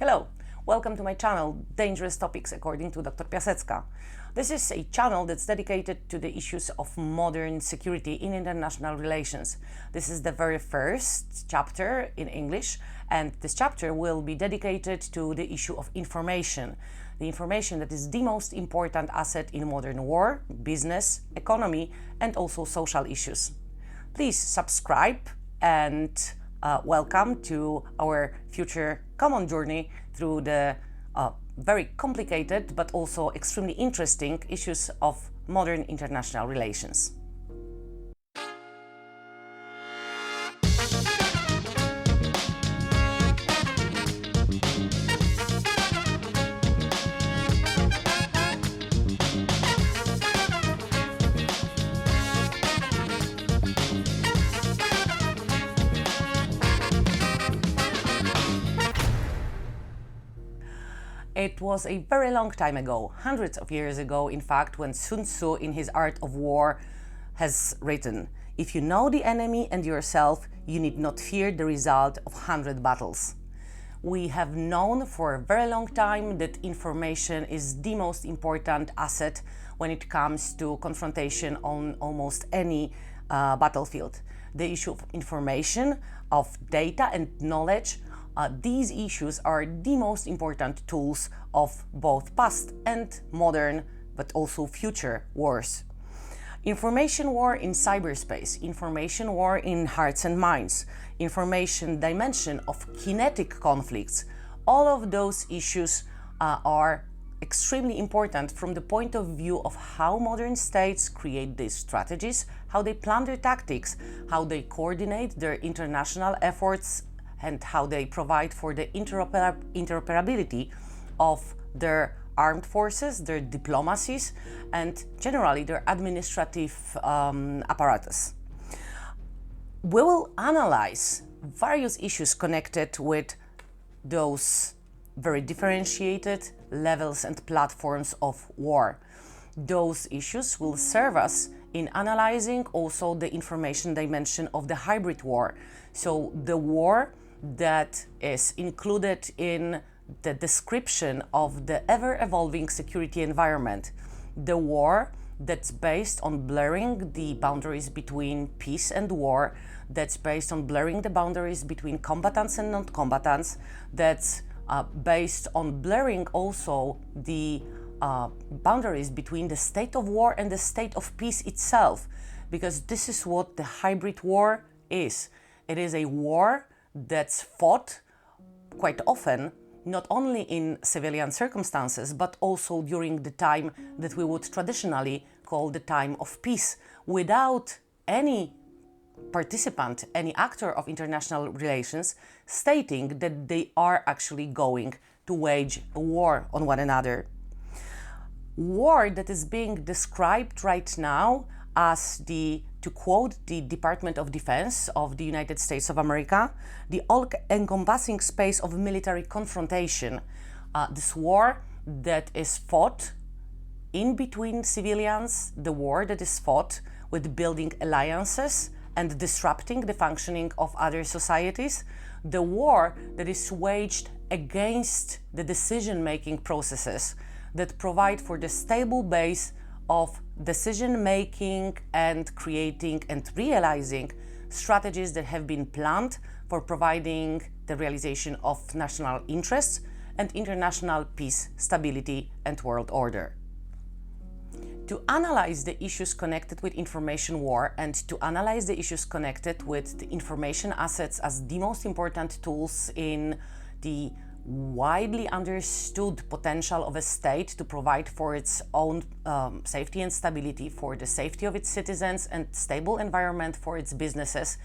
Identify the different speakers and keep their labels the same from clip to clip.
Speaker 1: Hello, welcome to my channel, Dangerous Topics according to Dr. Piasecka. This is a channel that's dedicated to the issues of modern security in international relations. This is the very first chapter in English, and this chapter will be dedicated to the issue of information. The information that is the most important asset in modern war, business, economy, and also social issues. Please subscribe and welcome to our future common journey through the very complicated but also extremely interesting issues of modern international relations. It was a very long time ago, hundreds of years ago, in fact, when Sun Tzu in his Art of War has written, "If you know the enemy and yourself, you need not fear the result of 100 battles." We have known for a very long time that information is the most important asset when it comes to confrontation on almost any battlefield. The issue of information, of data and knowledge, these issues are the most important tools of both past and modern, but also future wars. Information war in cyberspace, information war in hearts and minds, information dimension of kinetic conflicts, all of those issues are extremely important from the point of view of how modern states create these strategies, how they plan their tactics, how they coordinate their international efforts, and how they provide for the interoperability of their armed forces, their diplomacies, and generally their administrative apparatus. We will analyze various issues connected with those very differentiated levels and platforms of war. Those issues will serve us in analyzing also the information dimension of the hybrid war. So the war that is included in the description of the ever-evolving security environment. The war that's based on blurring the boundaries between peace and war, that's based on blurring the boundaries between combatants and non-combatants, that's based on blurring also the boundaries between the state of war and the state of peace itself, because this is what the hybrid war is. It is a war that's fought quite often, not only in civilian circumstances, but also during the time that we would traditionally call the time of peace, without any participant, any actor of international relations stating that they are actually going to wage a war on one another. War that is being described right now as to quote the Department of Defense of the United States of America, the all-encompassing space of military confrontation. This war that is fought in between civilians, the war that is fought with building alliances and disrupting the functioning of other societies, the war that is waged against the decision-making processes that provide for the stable base of decision-making and creating and realizing strategies that have been planned for providing the realization of national interests and international peace, stability, and world order. To analyze the issues connected with information war and to analyze the issues connected with the information assets as the most important tools in the widely understood potential of a state to provide for its own safety and stability, for the safety of its citizens and stable environment for its businesses,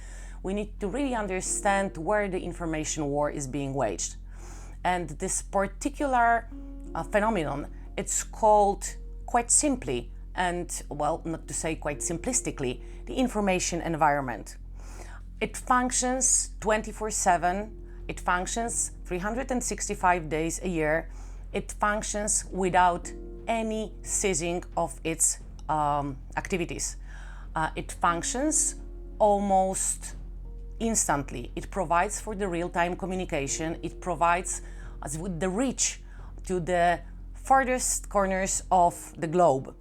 Speaker 1: we need to really understand where the information war is being waged. And this particular phenomenon, it's called quite simply, and well, not to say quite simplistically, the information environment. It functions 24/7. It functions 365 days a year. It functions without any ceasing of its activities. It functions almost instantly. It provides for the real-time communication. It provides as with the reach to the farthest corners of the globe,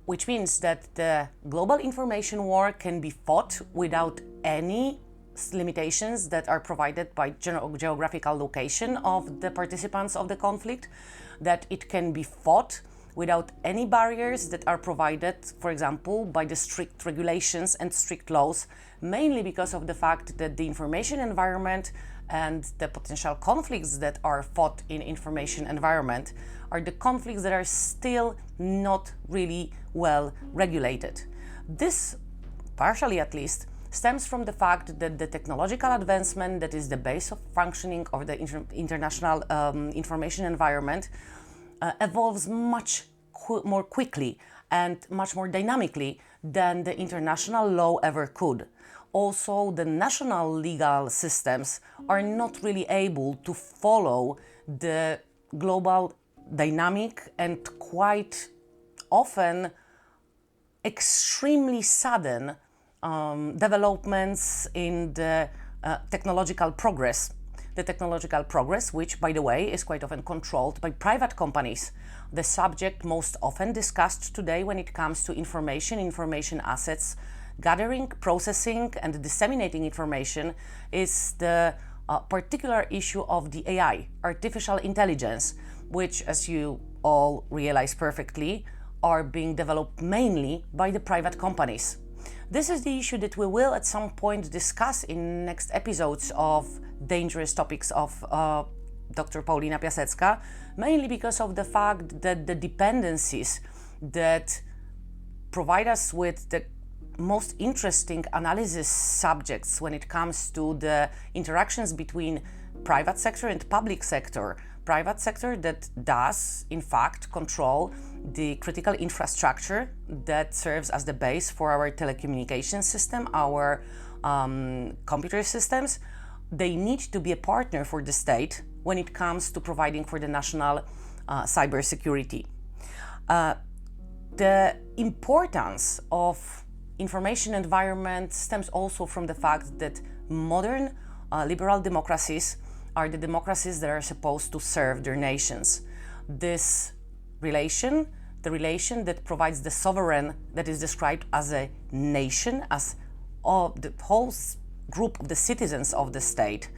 Speaker 1: which means that the global information war can be fought without any limitations that are provided by geographical location of the participants of the conflict, that it can be fought without any barriers that are provided, for example, by the strict regulations and strict laws, mainly because of the fact that the information environment and the potential conflicts that are fought in information environment are the conflicts that are still not really well regulated. This, partially at least, stems from the fact that the technological advancement that is the base of functioning of the international information environment evolves much more quickly and much more dynamically than the international law ever could. Also, the national legal systems are not really able to follow the global dynamic and quite often extremely sudden developments in the technological progress. The technological progress, which, by the way, is quite often controlled by private companies. The subject most often discussed today when it comes to information assets, gathering, processing, and disseminating information is the particular issue of the AI, artificial intelligence, which, as you all realize perfectly, are being developed mainly by the private companies. This is the issue that we will at some point discuss in next episodes of Dangerous Topics of Dr. Paulina Piasecka, mainly because of the fact that the dependencies that provide us with the most interesting analysis subjects when it comes to the interactions between private sector and public sector. Private sector that does, in fact, control the critical infrastructure that serves as the base for our telecommunication system, our computer systems. They need to be a partner for the state when it comes to providing for the national cybersecurity. The importance of information environment stems also from the fact that modern liberal democracies are the democracies that are supposed to serve their nations. This relation, the relation that provides the sovereign that is described as a nation, as the whole group of the citizens of the state,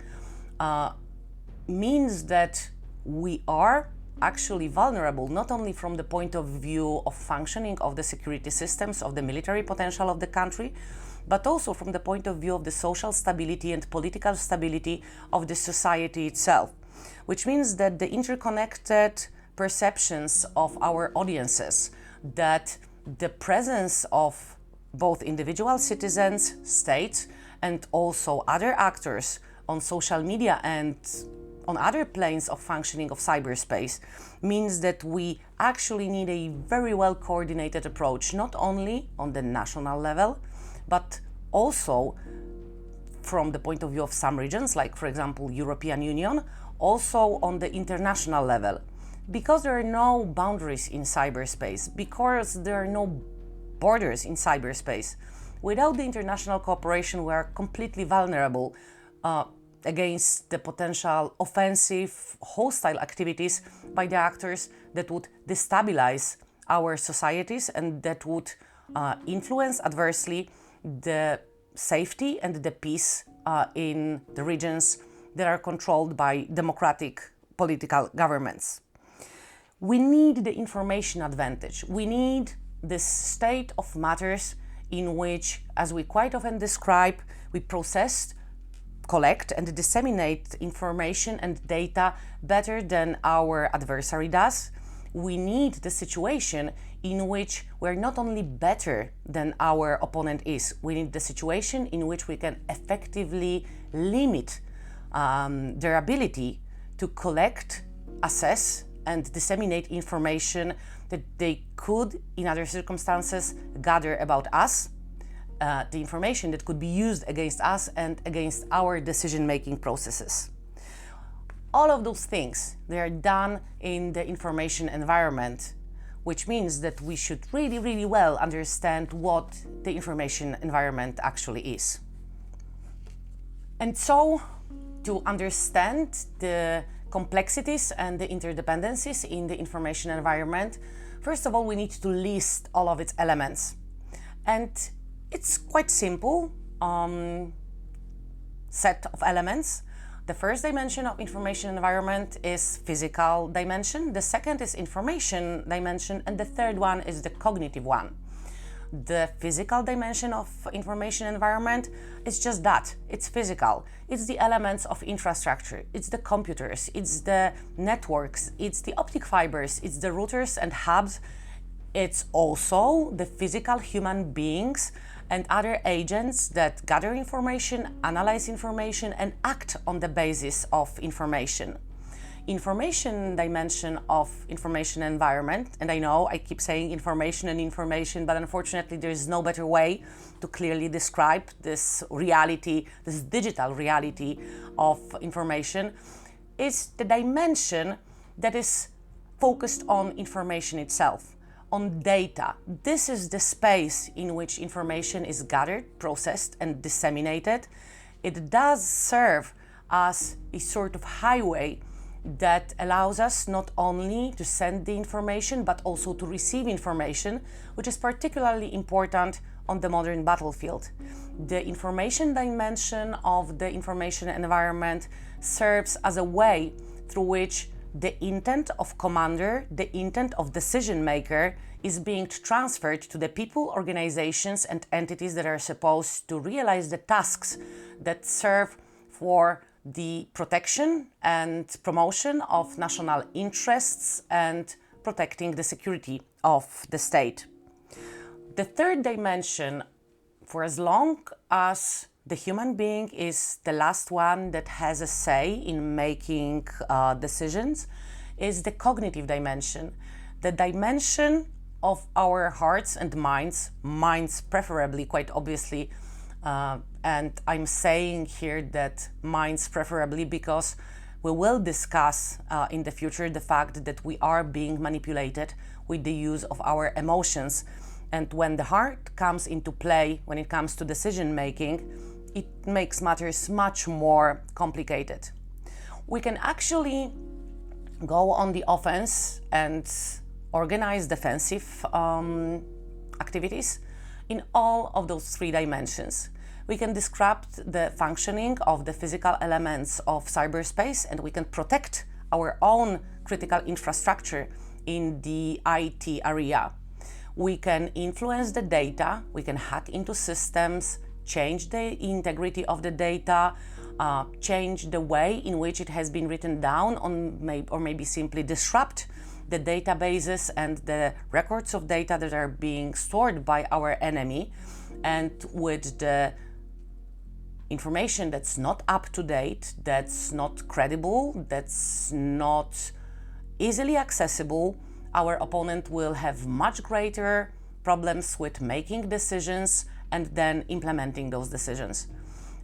Speaker 1: means that we are actually vulnerable, not only from the point of view of functioning of the security systems, of the military potential of the country, but also from the point of view of the social stability and political stability of the society itself, which means that the interconnected perceptions of our audiences, that the presence of both individual citizens, states, and also other actors on social media and on other planes of functioning of cyberspace means that we actually need a very well coordinated approach, not only on the national level, but also from the point of view of some regions, like for example European Union, also on the international level. Because there are no boundaries in cyberspace, because there are no borders in cyberspace, without the international cooperation we are completely vulnerable against the potential offensive, hostile activities by the actors that would destabilize our societies and that would influence adversely the safety and the peace in the regions that are controlled by democratic political governments. We need the information advantage. We need this state of matters in which, as we quite often describe, we process, collect and disseminate information and data better than our adversary does. We need the situation in which we're not only better than our opponent is, we need the situation in which we can effectively limit their ability to collect, assess, and disseminate information that they could, in other circumstances, gather about us, the information that could be used against us and against our decision-making processes. All of those things, they are done in the information environment, which means that we should really, really well understand what the information environment actually is. And so, to understand the complexities and the interdependencies in the information environment, first of all, we need to list all of its elements. And it's quite simple set of elements. The first dimension of information environment is physical dimension, the second is information dimension, and the third one is the cognitive one. The physical dimension of information environment is just that, it's physical. It's the elements of infrastructure, it's the computers, it's the networks, it's the optic fibers, it's the routers and hubs. It's also the physical human beings and other agents that gather information, analyze information, and act on the basis of information. Information dimension of information environment, and I know I keep saying information and information, but unfortunately there is no better way to clearly describe this reality, this digital reality of information, is the dimension that is focused on information itself, on data. This is the space in which information is gathered, processed, and disseminated. It does serve as a sort of highway that allows us not only to send the information but also to receive information, which is particularly important on the modern battlefield. The information dimension of the information environment serves as a way through which the intent of commander, the intent of decision maker is being transferred to the people, organizations, and entities that are supposed to realize the tasks that serve for the protection and promotion of national interests and protecting the security of the state. The third dimension, for as long as the human being is the last one that has a say in making decisions, is the cognitive dimension, the dimension of our hearts and minds preferably, quite obviously. And I'm saying here that minds preferably because we will discuss in the future the fact that we are being manipulated with the use of our emotions. And when the heart comes into play, when it comes to decision making, it makes matters much more complicated. We can actually go on the offense and organize defensive activities in all of those three dimensions. We can disrupt the functioning of the physical elements of cyberspace, and we can protect our own critical infrastructure in the IT area. We can influence the data, we can hack into systems, change the integrity of the data, change the way in which it has been written down, or maybe simply disrupt the databases and the records of data that are being stored by our enemy. And with the information that's not up to date, that's not credible, that's not easily accessible, our opponent will have much greater problems with making decisions and then implementing those decisions.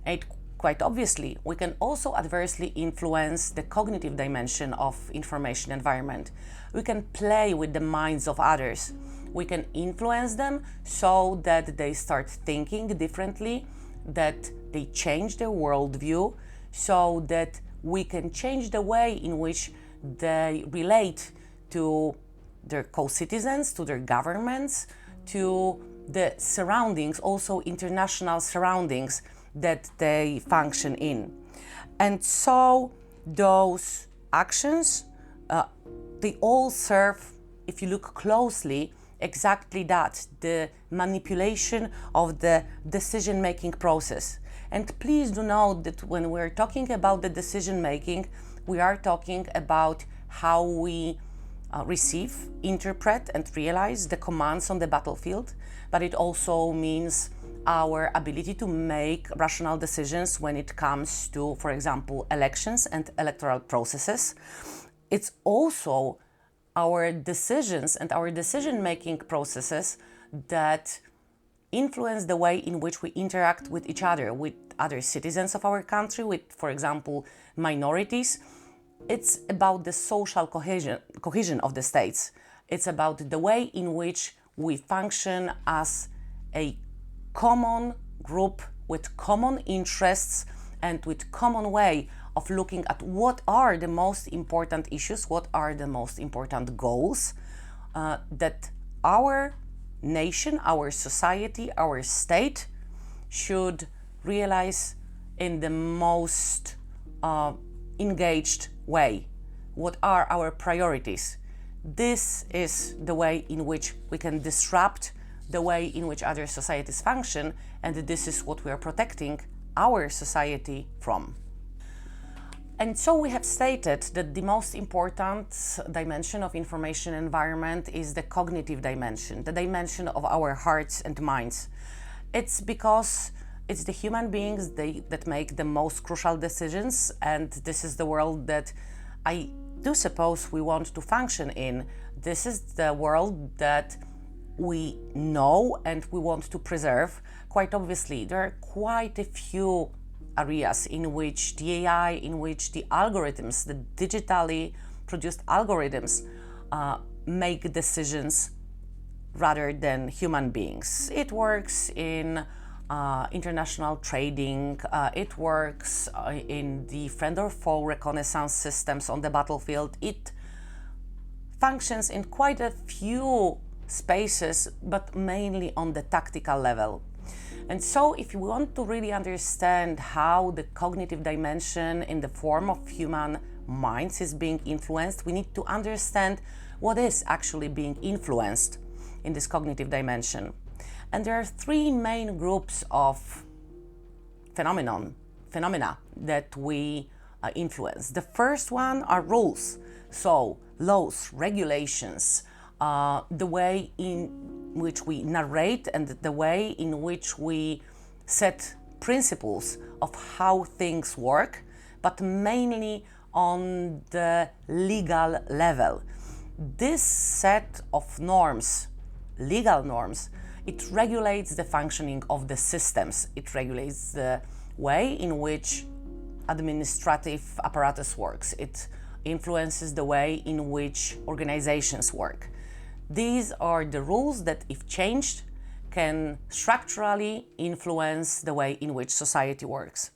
Speaker 1: And quite obviously, we can also adversely influence the cognitive dimension of information environment. We can play with the minds of others. We can influence them so that they start thinking differently, that they change their worldview, so that we can change the way in which they relate to their co-citizens, to their governments, to the surroundings, also international surroundings that they function in. And so those actions, they all serve, if you look closely, exactly that, the manipulation of the decision-making process. And please do note that when we're talking about the decision-making, we are talking about how we receive, interpret, and realize the commands on the battlefield, but it also means our ability to make rational decisions when it comes to, for example, elections and electoral processes. It's also our decisions and our decision-making processes that influence the way in which we interact with each other, with other citizens of our country, with, for example, minorities. It's about the social cohesion of the states. It's about the way in which we function as a common group with common interests and with common way of looking at what are the most important issues, what are the most important goals that our nation, our society, our state should realize in the most engaged way. What are our priorities? This is the way in which we can disrupt the way in which other societies function, and this is what we are protecting our society from. And so we have stated that the most important dimension of information environment is the cognitive dimension, the dimension of our hearts and minds. It's because it's the human beings that make the most crucial decisions, and this is the world that I do suppose we want to function in. This is the world that we know and we want to preserve. Quite obviously, there are quite a few areas in which the AI, in which the algorithms, the digitally produced algorithms, make decisions rather than human beings. It works in international trading, it works in the friend or foe reconnaissance systems on the battlefield. It functions in quite a few spaces, but mainly on the tactical level. And so if you want to really understand how the cognitive dimension in the form of human minds is being influenced, we need to understand what is actually being influenced in this cognitive dimension. And there are three main groups of phenomena that we influence. The first one are rules, so laws, regulations, the way in which we narrate and the way in which we set principles of how things work, but mainly on the legal level. This set of norms, legal norms, it regulates the functioning of the systems. It regulates the way in which administrative apparatus works. It influences the way in which organizations work. These are the rules that, if changed, can structurally influence the way in which society works.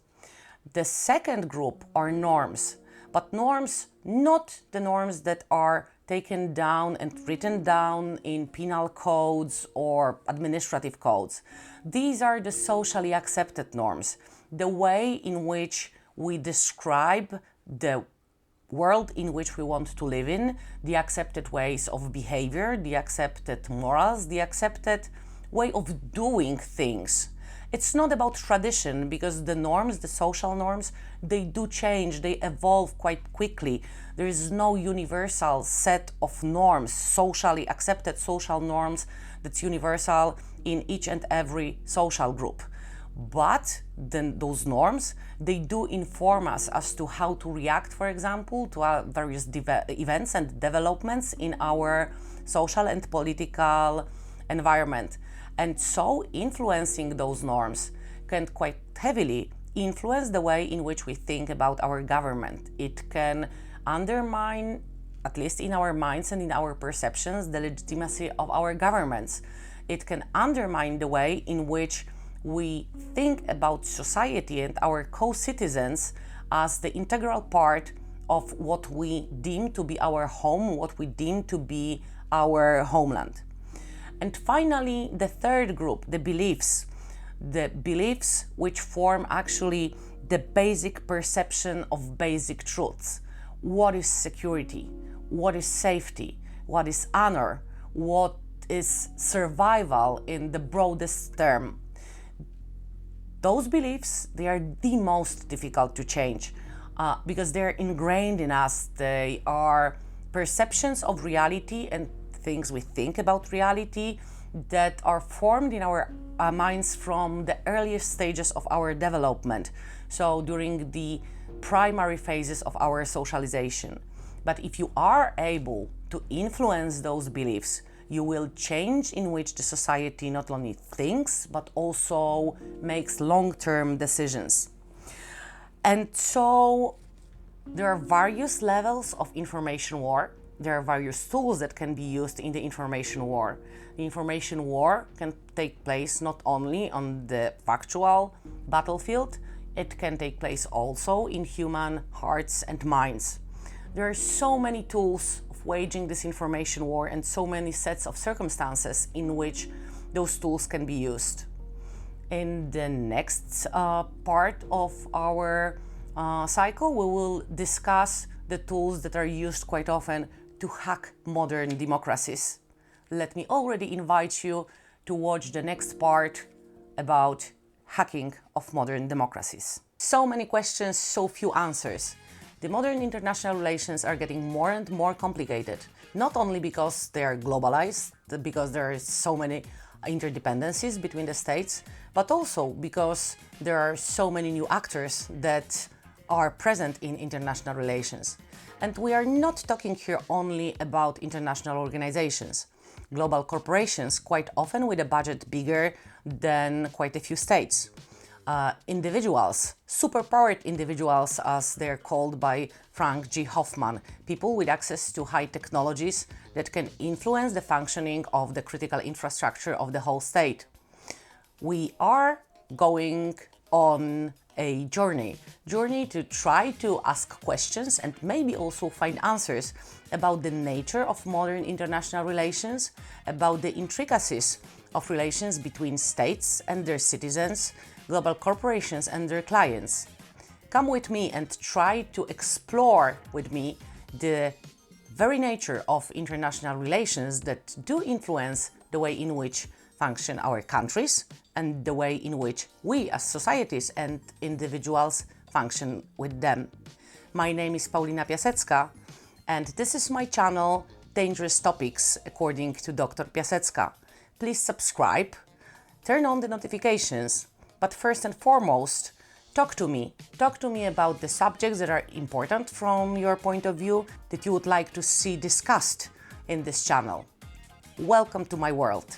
Speaker 1: The second group are norms, but norms, not the norms that are taken down and written down in penal codes or administrative codes. These are the socially accepted norms, the way in which we describe the world in which we want to live in, the accepted ways of behavior, the accepted morals, the accepted way of doing things. It's not about tradition, because the norms, the social norms, they do change, they evolve quite quickly. There is no universal set of norms, socially accepted social norms, that's universal in each and every social group. But then those norms, they do inform us as to how to react, for example, to various events and developments in our social and political environment. And so influencing those norms can quite heavily influence the way in which we think about our government. It can undermine, at least in our minds and in our perceptions, the legitimacy of our governments. It can undermine the way in which we think about society and our co-citizens as the integral part of what we deem to be our home, what we deem to be our homeland. And finally, the third group, the beliefs which form actually the basic perception of basic truths. What is security? What is safety? What is honor? What is survival in the broadest term? Those beliefs, they are the most difficult to change because they're ingrained in us. They are perceptions of reality and things we think about reality that are formed in our minds from the earliest stages of our development, so during the primary phases of our socialization. But if you are able to influence those beliefs, you will change in which the society not only thinks, but also makes long-term decisions. And so there are various levels of information war. There are various tools that can be used in the information war. The information war can take place not only on the factual battlefield. It can take place also in human hearts and minds. There are so many tools of waging this information war and so many sets of circumstances in which those tools can be used. In the next part of our cycle, we will discuss the tools that are used quite often to hack modern democracies. Let me already invite you to watch the next part about hacking of modern democracies. So many questions, so few answers. The modern international relations are getting more and more complicated, not only because they are globalized, because there are so many interdependencies between the states, but also because there are so many new actors that are present in international relations. And we are not talking here only about international organizations. Global corporations, quite often with a budget bigger than quite a few states. Individuals, superpowered individuals as they're called by Frank G. Hoffman, people with access to high technologies that can influence the functioning of the critical infrastructure of the whole state. We are going on a journey to try to ask questions and maybe also find answers about the nature of modern international relations, about the intricacies of relations between states and their citizens, global corporations and their clients. Come with me and try to explore with me the very nature of international relations that do influence the way in which function our countries and the way in which we as societies and individuals function with them. My name is Piasecka and this is my channel Dangerous Topics according to Dr. Piasecka. Please subscribe, turn on the notifications, but first and foremost, talk to me. Talk to me about the subjects that are important from your point of view that you would like to see discussed in this channel. Welcome to my world.